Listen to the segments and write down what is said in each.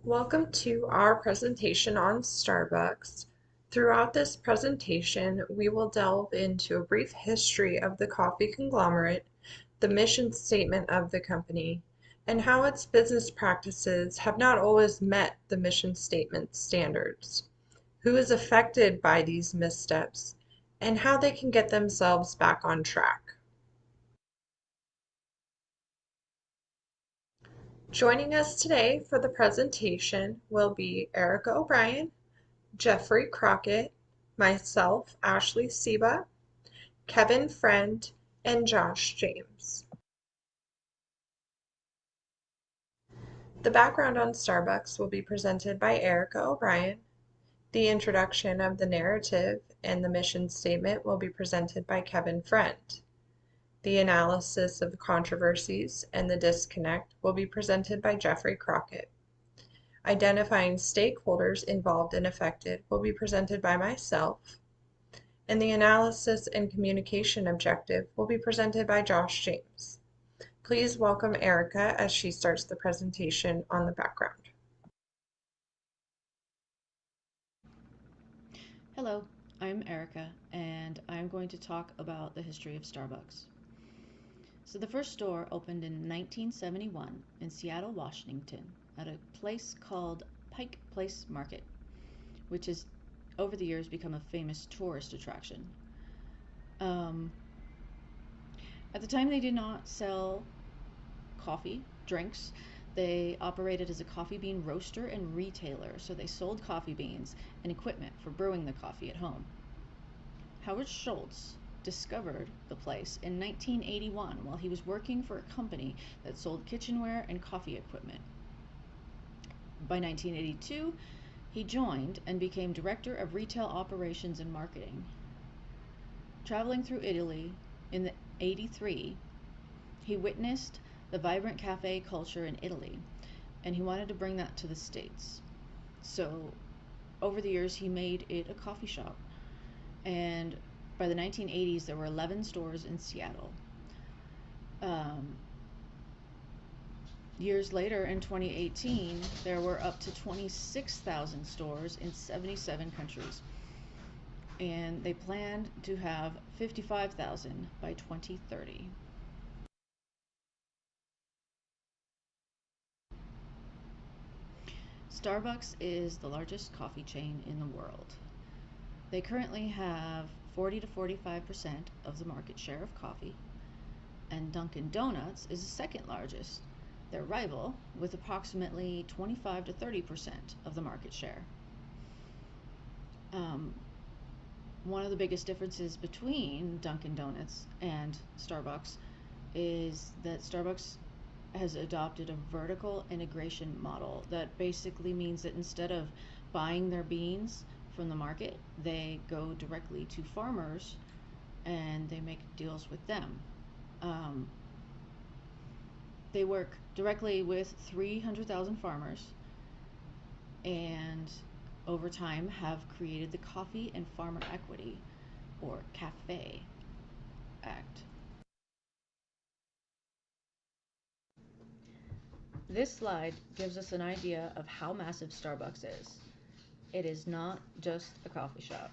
Welcome to our presentation on Starbucks. Throughout this presentation, we will delve into a brief history of the coffee conglomerate, the mission statement of the company, and how its business practices have not always met the mission statement standards, who is affected by these missteps, and how they can get themselves back on track. Joining us today for the presentation will be Erica O'Brien, Jeffrey Crockett, myself, Ashley Seba, Kevin Friend, and Josh James. The background on Starbucks will be presented by Erica O'Brien. The introduction of the narrative and the mission statement will be presented by Kevin Friend. The analysis of the controversies and the disconnect will be presented by Jeffrey Crockett. Identifying stakeholders involved and affected will be presented by myself, and the analysis and communication objective will be presented by Josh James. Please welcome Erica as she starts the presentation on the background. Hello, I'm Erica, and I'm going to talk about the history of Starbucks. So, the first store opened in 1971 in Seattle, Washington, at a place called Pike Place Market, which has over the years become a famous tourist attraction. Um, at the time, they did not sell coffee, drinks. They operated as a coffee bean roaster and retailer, so they sold coffee beans and equipment for brewing the coffee at home. Howard Schultz discovered the place in 1981 while he was working for a company that sold kitchenware and coffee equipment. By 1982, he joined and became director of retail operations and marketing. Traveling through Italy in 83, he witnessed the vibrant cafe culture in Italy, and he wanted to bring that to the States. So, over the years, he made it a coffee shop. And by the 1980s, there were 11 stores in Seattle. Um, Years later, in 2018, there were up to 26,000 stores in 77 countries. And they planned to have 55,000 by 2030. Starbucks is the largest coffee chain in the world. They currently have 40 to 45% of the market share of coffee, and Dunkin' Donuts is the second largest, their rival, with approximately 25 to 30% of the market share. Um, One of the biggest differences between Dunkin' Donuts and Starbucks is that Starbucks has adopted a vertical integration model that basically means that instead of buying their beans from the market, they go directly to farmers and they make deals with them. Um, they work directly with 300,000 farmers and over time have created the Coffee and Farmer Equity, or CAFE, Act. This slide gives us an idea of how massive Starbucks is. It is not just a coffee shop.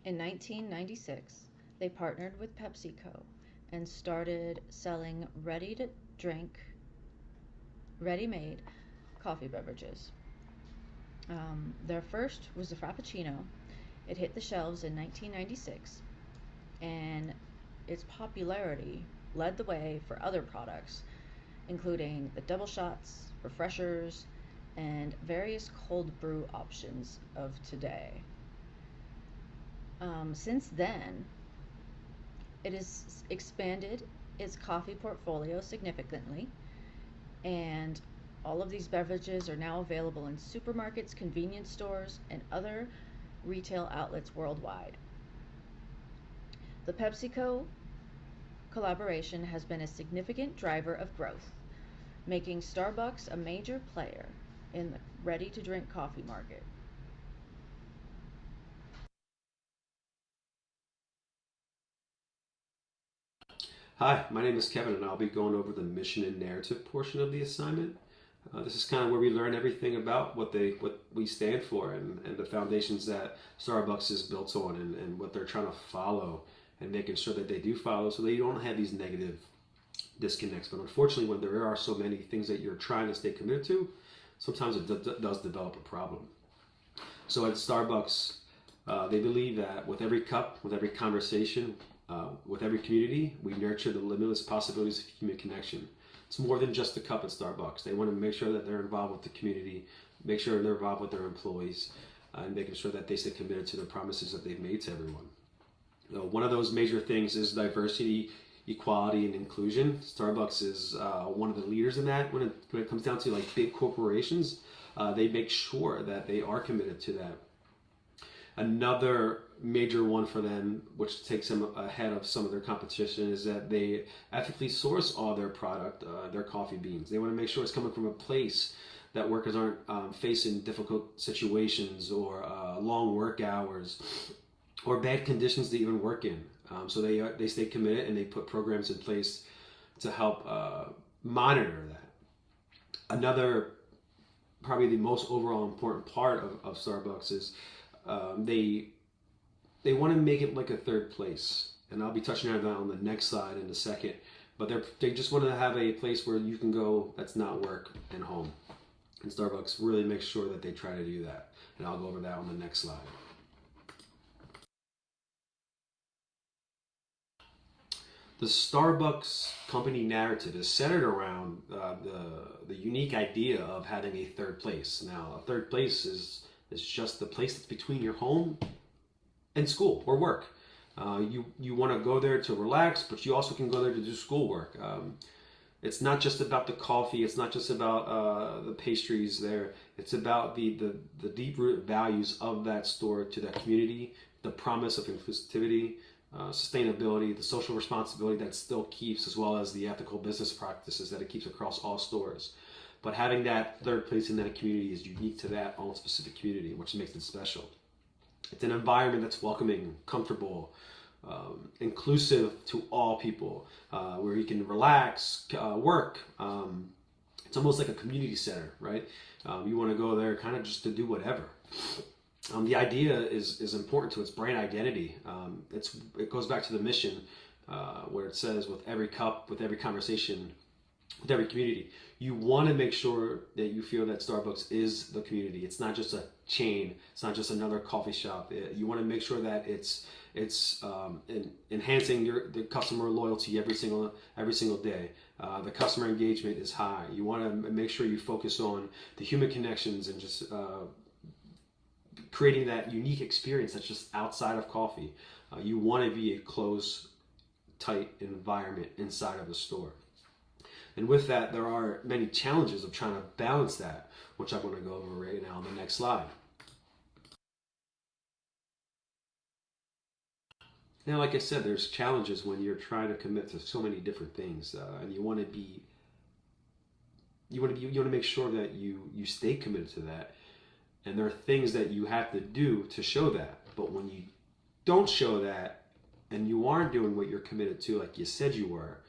In 1996, they partnered with PepsiCo and started selling ready to drink, ready made coffee beverages. Their first was the Frappuccino. It hit the shelves in 1996, and its popularity led the way for other products, including the double shots, refreshers, and various cold brew options of today. Since then, it has expanded its coffee portfolio significantly, and all of these beverages are now available in supermarkets, convenience stores, and other retail outlets worldwide. The PepsiCo collaboration has been a significant driver of growth, making Starbucks a major player in the ready to drink coffee market. Hi, my name is Kevin, and I'll be going over the mission and narrative portion of the assignment. This is kind of where we learn everything about what we stand for, and the foundations that Starbucks is built on, and what they're trying to follow, and making sure that they do follow, so they don't have these negative disconnects. But unfortunately, when there are so many things that you're trying to stay committed to, sometimes it does develop a problem. So at Starbucks, they believe that with every cup, with every conversation, with every community, we nurture the limitless possibilities of human connection. It's more than just the cup at Starbucks. They want to make sure that they're involved with the community, make sure they're involved with their employees, and making sure that they stay committed to the promises that they've made to everyone. One of those major things is diversity, equality, and inclusion. Starbucks is one of the leaders in that. When it comes down to like big corporations, they make sure that they are committed to that. Another major one for them, which takes them ahead of some of their competition, is that they ethically source all their product, their coffee beans. They want to make sure it's coming from a place that workers aren't facing difficult situations or long work hours or bad conditions to even work in. So they stay committed, and they put programs in place to help monitor that. Another, probably the most overall important part of Starbucks is they want to make it like a third place, and I'll be touching on that on the next slide in a second. But they just want to have a place where you can go that's not work and home, and Starbucks really makes sure that they try to do that. And I'll go over that on the next slide. The Starbucks company narrative is centered around the unique idea of having a third place. Now, a third place is just the place that's between your home and school or work. You want to go there to relax, but you also can go there to do schoolwork. It's not just about the coffee. It's not just about the pastries there. It's about the deep-rooted values of that store to that community, the promise of inclusivity, sustainability, the social responsibility that still keeps, as well as the ethical business practices that it keeps across all stores. But having that third place in that community is unique to that own specific community, which makes it special. It's an environment that's welcoming, comfortable, inclusive to all people, where you can relax, work. It's almost like a community center, right? You want to go there kind of just to do whatever. The idea is important to its brand identity. It goes back to the mission, where it says, with every cup, with every conversation, with every community, you want to make sure that you feel that Starbucks is the community. It's not just a chain. It's not just another coffee shop. You want to make sure that it's enhancing the customer loyalty every single day. The customer engagement is high. You want to make sure you focus on the human connections and just creating that unique experience that's just outside of coffee. You want to be a close, tight environment inside of a store. And with that, there are many challenges of trying to balance that, which I'm going to go over right now on the next slide. Now, like I said, there's challenges when you're trying to commit to so many different things, and you want to make sure that you stay committed to that. And there are things that you have to do to show that. But when you don't show that, and you aren't doing what you're committed to, like you said you were,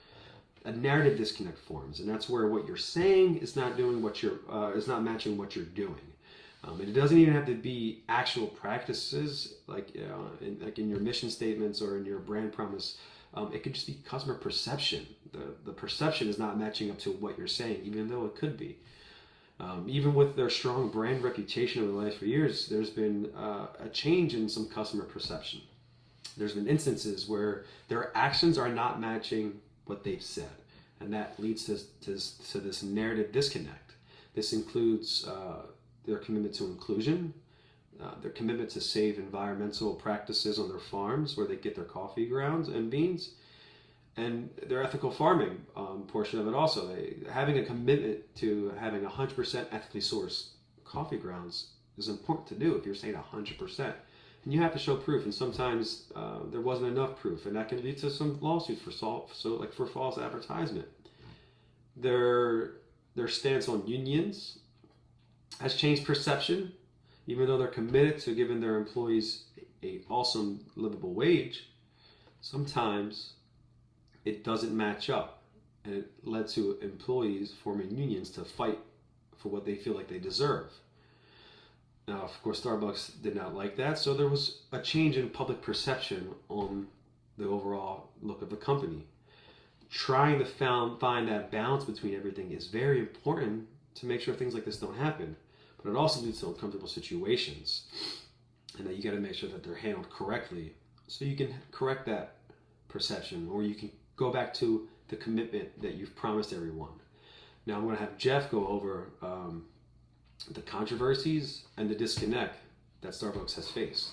a narrative disconnect forms, and that's where what you're saying is not doing is not matching what you're doing. And it doesn't even have to be actual practices, like in your mission statements or in your brand promise. It could just be customer perception. The perception is not matching up to what you're saying, even though it could be. Even with their strong brand reputation over the last few years, there's been a change in some customer perception. There's been instances where their actions are not matching what they've said, and that leads to this narrative disconnect. This includes their commitment to inclusion, their commitment to save environmental practices on their farms where they get their coffee grounds and beans, and their ethical farming portion of it also. Having a commitment to having 100% ethically sourced coffee grounds is important to do if you're saying 100%. And you have to show proof, and sometimes there wasn't enough proof, and that can lead to some lawsuits for false advertisement. Their stance on unions has changed perception, even though they're committed to giving their employees a awesome livable wage. Sometimes it doesn't match up, and it led to employees forming unions to fight for what they feel like they deserve. Now, of course, Starbucks did not like that, so there was a change in public perception on the overall look of the company. Trying to find that balance between everything is very important to make sure things like this don't happen. But it also leads to uncomfortable situations, and that you got to make sure that they're handled correctly so you can correct that perception, or you can go back to the commitment that you've promised everyone. Now, I'm going to have Jeff go over the controversies and the disconnect that Starbucks has faced.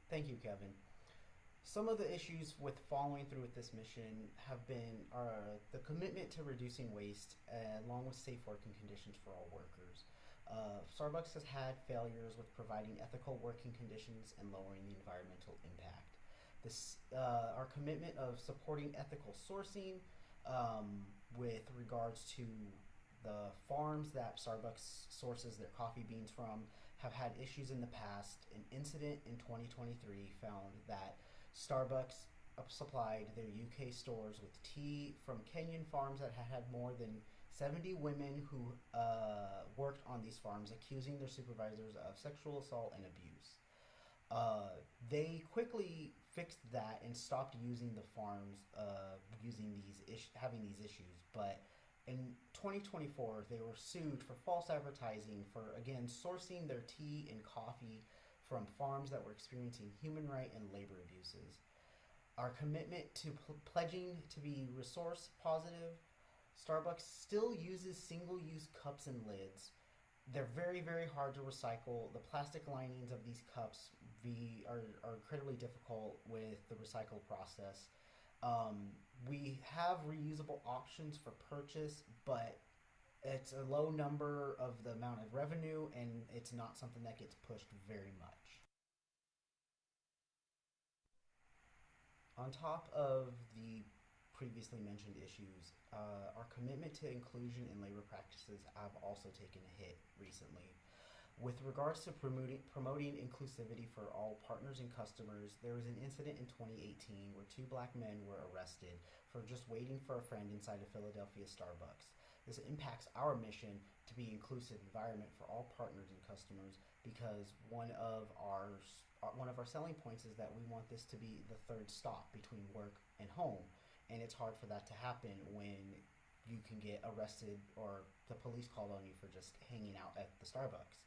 Thank you, Kevin. Some of the issues with following through with this mission have been the commitment to reducing waste, along with safe working conditions for all workers. Starbucks has had failures with providing ethical working conditions and lowering the environmental impact. Our commitment of supporting ethical sourcing with regards to the farms that Starbucks sources their coffee beans from have had issues in the past. An incident in 2023 found that Starbucks supplied their UK stores with tea from Kenyan farms that had more than 70 women who worked on these farms, accusing their supervisors of sexual assault and abuse. They quickly fixed that and stopped using the farms having these issues. But in 2024, they were sued for false advertising for again sourcing their tea and coffee from farms that were experiencing human right and labor abuses. Our commitment to pledging to be resource positive. Starbucks still uses single-use cups and lids. They're very, very hard to recycle. The plastic linings of these cups are incredibly difficult with the recycle process. We have reusable options for purchase, but it's a low number of the amount of revenue, and it's not something that gets pushed very much. On top of the previously mentioned issues, our commitment to inclusion in labor practices have also taken a hit recently. With regards to promoting inclusivity for all partners and customers, there was an incident in 2018 where two black men were arrested for just waiting for a friend inside a Philadelphia Starbucks. This impacts our mission to be an inclusive environment for all partners and customers because one of our selling points is that we want this to be the third stop between work and home, and it's hard for that to happen when you can get arrested or the police called on you for just hanging out at the Starbucks.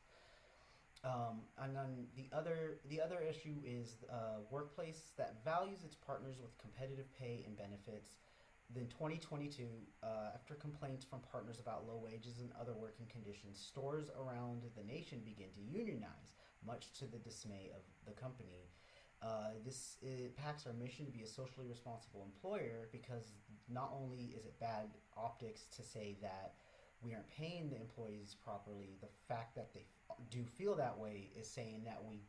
And then the other issue is a workplace that values its partners with competitive pay and benefits. Then 2022, after complaints from partners about low wages and other working conditions, stores around the nation begin to unionize, much to the dismay of the company. This impacts our mission to be a socially responsible employer because not only is it bad optics to say that we aren't paying the employees properly, the fact that they do feel that way is saying that we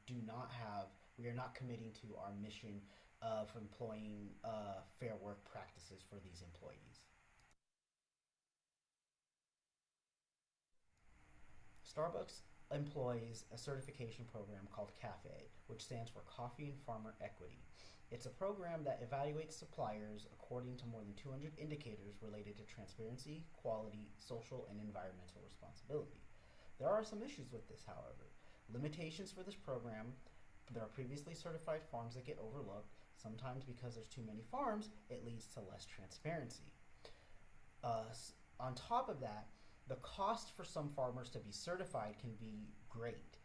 are not committing to our mission of employing fair work practices for these employees. Starbucks employs a certification program called CAFE, which stands for Coffee and Farmer Equity. It's a program that evaluates suppliers according to more than 200 indicators related to transparency, quality, social, and environmental responsibility. There are some issues with this, however. Limitations for this program: there are previously certified farms that get overlooked. Sometimes because there's too many farms, it leads to less transparency. On top of that, the cost for some farmers to be certified can be great.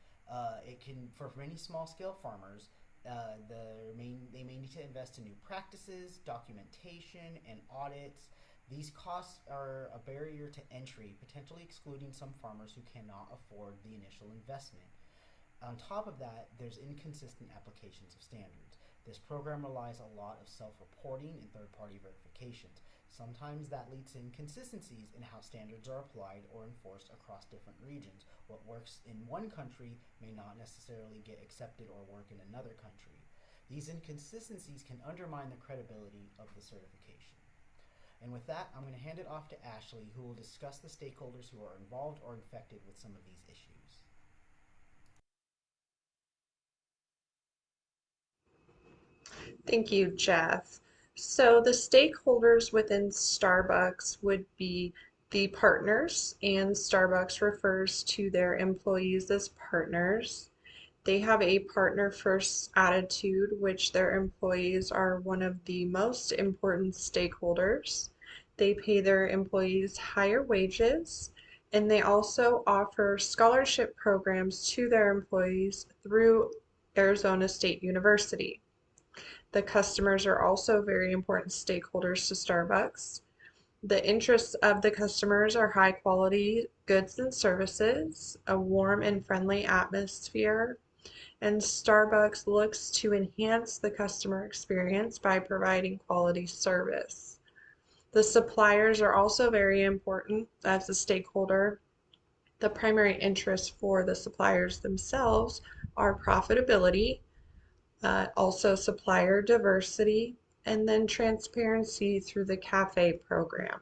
It can, for many small scale farmers, they may need to invest in new practices, documentation, and audits. These costs are a barrier to entry, potentially excluding some farmers who cannot afford the initial investment. On top of that, there's inconsistent applications of standards. This program relies a lot of self-reporting and third-party verifications. Sometimes that leads to inconsistencies in how standards are applied or enforced across different regions. What works in one country may not necessarily get accepted or work in another country. These inconsistencies can undermine the credibility of the certification. And with that, I'm going to hand it off to Ashley, who will discuss the stakeholders who are involved or infected with some of these issues. Thank you, Jeff. So the stakeholders within Starbucks would be the partners, and Starbucks refers to their employees as partners. They have a partner first attitude, which their employees are one of the most important stakeholders. They pay their employees higher wages, and they also offer scholarship programs to their employees through Arizona State University. The customers are also very important stakeholders to Starbucks. The interests of the customers are high quality goods and services, a warm and friendly atmosphere, and Starbucks looks to enhance the customer experience by providing quality service. The suppliers are also very important as a stakeholder. The primary interests for the suppliers themselves are profitability, also supplier diversity, and then transparency through the cafe program.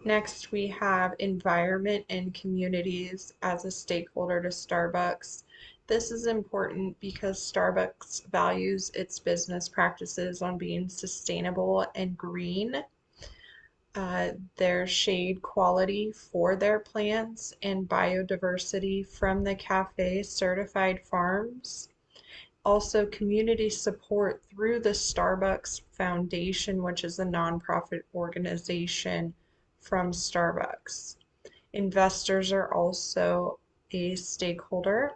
Next, we have environment and communities as a stakeholder to Starbucks. This is important because Starbucks values its business practices on being sustainable and green. Their shade quality for their plants and biodiversity from the cafe certified farms. Also, community support through the Starbucks Foundation, which is a nonprofit organization from Starbucks. Investors are also a stakeholder,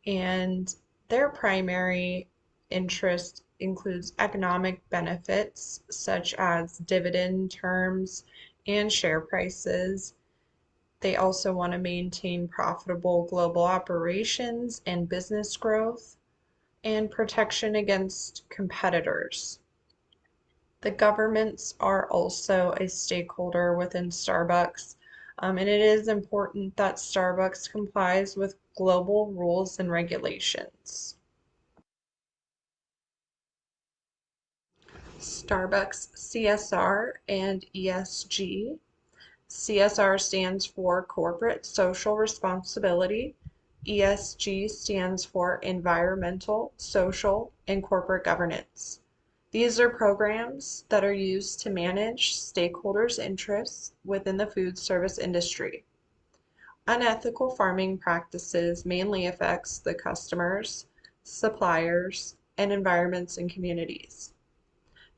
and their primary interest includes economic benefits such as dividend terms and share prices. They also want to maintain profitable global operations and business growth and protection against competitors. The governments are also a stakeholder within Starbucks, and it is important that Starbucks complies with global rules and regulations. Starbucks CSR and ESG. CSR stands for Corporate Social Responsibility. ESG stands for Environmental, Social, and Corporate Governance. These are programs that are used to manage stakeholders' interests within the food service industry. Unethical farming practices mainly affects the customers, suppliers, and environments and communities.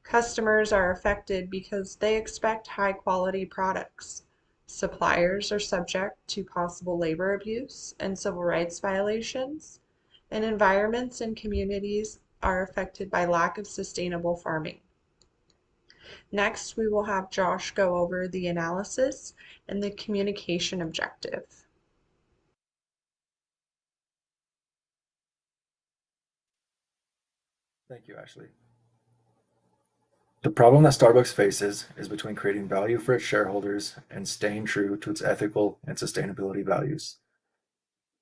Customers are affected because they expect high quality products. Suppliers are subject to possible labor abuse and civil rights violations, and environments and communities are affected by lack of sustainable farming. Next, we will have Josh go over the analysis and the communication objective. Thank you, Ashley. The problem that Starbucks faces is between creating value for its shareholders and staying true to its ethical and sustainability values.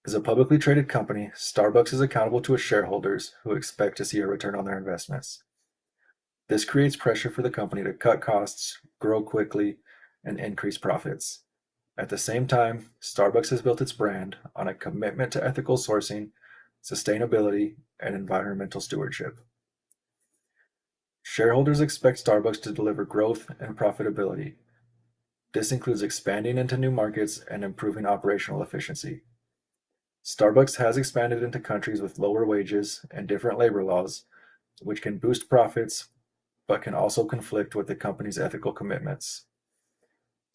As a publicly traded company, Starbucks is accountable to its shareholders who expect to see a return on their investments. This creates pressure for the company to cut costs, grow quickly, and increase profits. At the same time, Starbucks has built its brand on a commitment to ethical sourcing, sustainability, and environmental stewardship. Shareholders expect Starbucks to deliver growth and profitability. This includes expanding into new markets and improving operational efficiency. Starbucks has expanded into countries with lower wages and different labor laws, which can boost profits but can also conflict with the company's ethical commitments.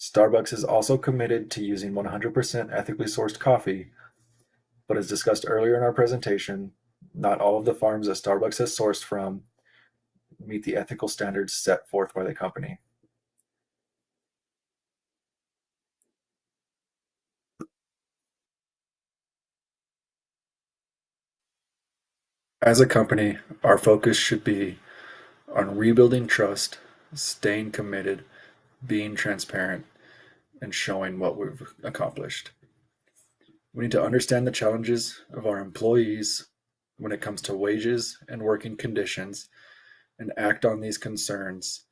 Starbucks is also committed to using 100% ethically sourced coffee, but as discussed earlier in our presentation, not all of the farms that Starbucks has sourced from meet the ethical standards set forth by the company. As a company, our focus should be on rebuilding trust, staying committed, being transparent, and showing what we've accomplished. We need to understand the challenges of our employees when it comes to wages and working conditions and act on these concerns